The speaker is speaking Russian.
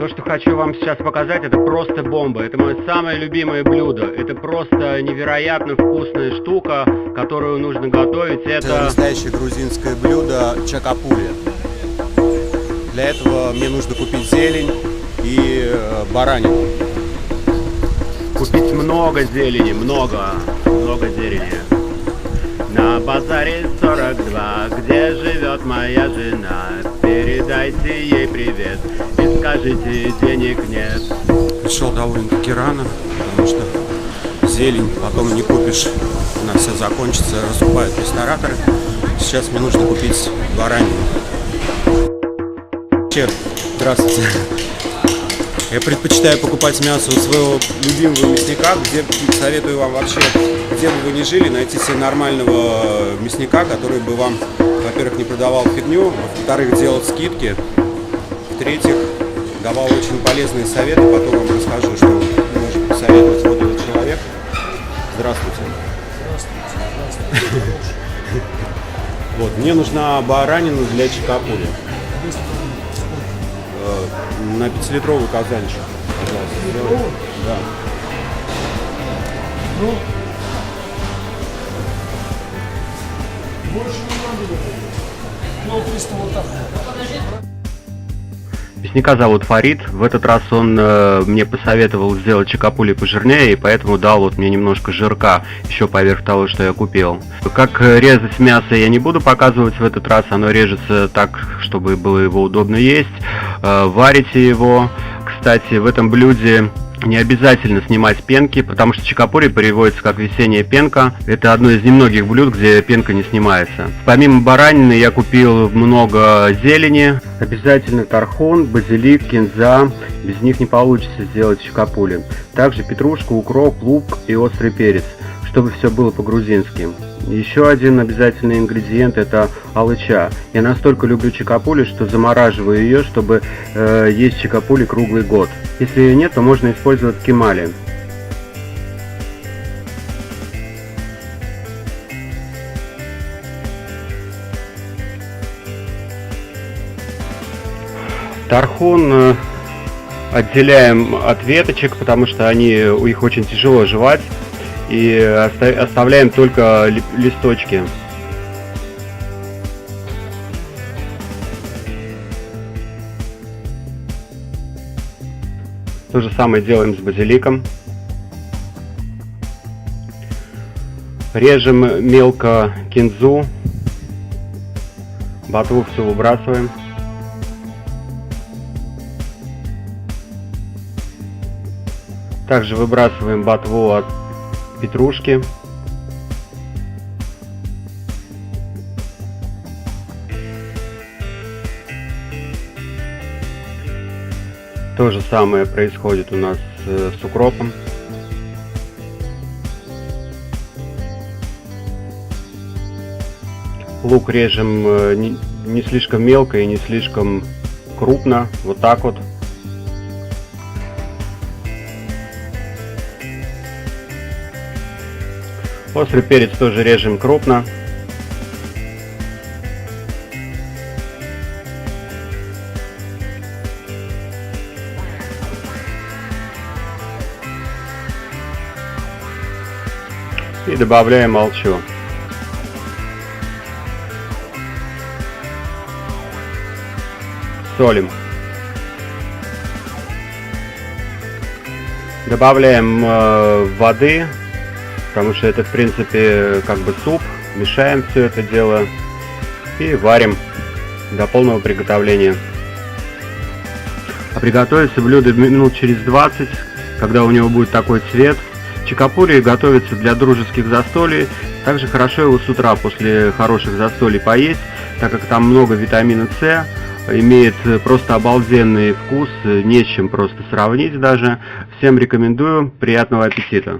То, что хочу вам сейчас показать, это просто бомба. Это мое самое любимое блюдо. Это просто невероятно вкусная штука, которую нужно готовить. Это настоящее грузинское блюдо чакапули. Для этого мне нужно купить зелень и баранину. Купить много зелени, много зелени. На базаре 42, где живет моя жена. Передайте ей привет и скажите, денег нет. Пришел довольно-таки рано, потому что зелень потом не купишь, она все закончится, раскупают рестораторы. Сейчас мне нужно купить баранину. Здравствуйте. Я предпочитаю покупать мясо у своего любимого мясника, где советую вам вообще, где бы вы ни жили, найти себе нормального мясника, который бы вам, во-первых, не продавал фигню, во-вторых, делал скидки, в-третьих, давал очень полезные советы, потом вам расскажу, что может посоветовать вот этот человек. Здравствуйте. Здравствуйте. Вот, мне нужна баранина для чакапули. На 5-литровый казанчик, пожалуйста. Да. Ну, больше не надо. 300 вот так. Мясника зовут Фарид. В этот раз он мне посоветовал сделать чакапули пожирнее, и поэтому дал вот мне немножко жирка еще поверх того, что я купил. Как резать мясо я не буду показывать в этот раз, оно режется так, чтобы было его удобно есть. Варите его. Кстати, в этом блюде не обязательно снимать пенки, потому что чакапули переводится как весенняя пенка. Это одно из немногих блюд, где пенка не снимается. Помимо баранины я купил много зелени. Обязательно тархун, базилик, кинза. Без них не получится сделать чакапули. Также петрушка, укроп, лук и острый перец, чтобы все было по-грузински. Еще один обязательный ингредиент — это алыча. Я настолько люблю чакапули, что замораживаю ее, чтобы есть чакапули круглый год. Если ее нет, то можно использовать кемали. Тархун отделяем от веточек, потому что их очень тяжело жевать. И оставляем только листочки. То же самое делаем с базиликом. Режем мелко кинзу. Ботву все выбрасываем. Также выбрасываем ботву от петрушки. То же самое происходит у нас с укропом. Лук режем не слишком мелко и не слишком крупно, вот так вот. Острый перец тоже режем крупно. И добавляем алчу. Солим. Добавляем воды. Потому что это, в принципе, как бы суп. Мешаем все это дело и варим до полного приготовления. А приготовится блюдо минут через 20, когда у него будет такой цвет. Чакапули готовится для дружеских застолий. Также хорошо его с утра после хороших застолий поесть, так как там много витамина С. Имеет просто обалденный вкус, не с чем просто сравнить даже. Всем рекомендую, приятного аппетита!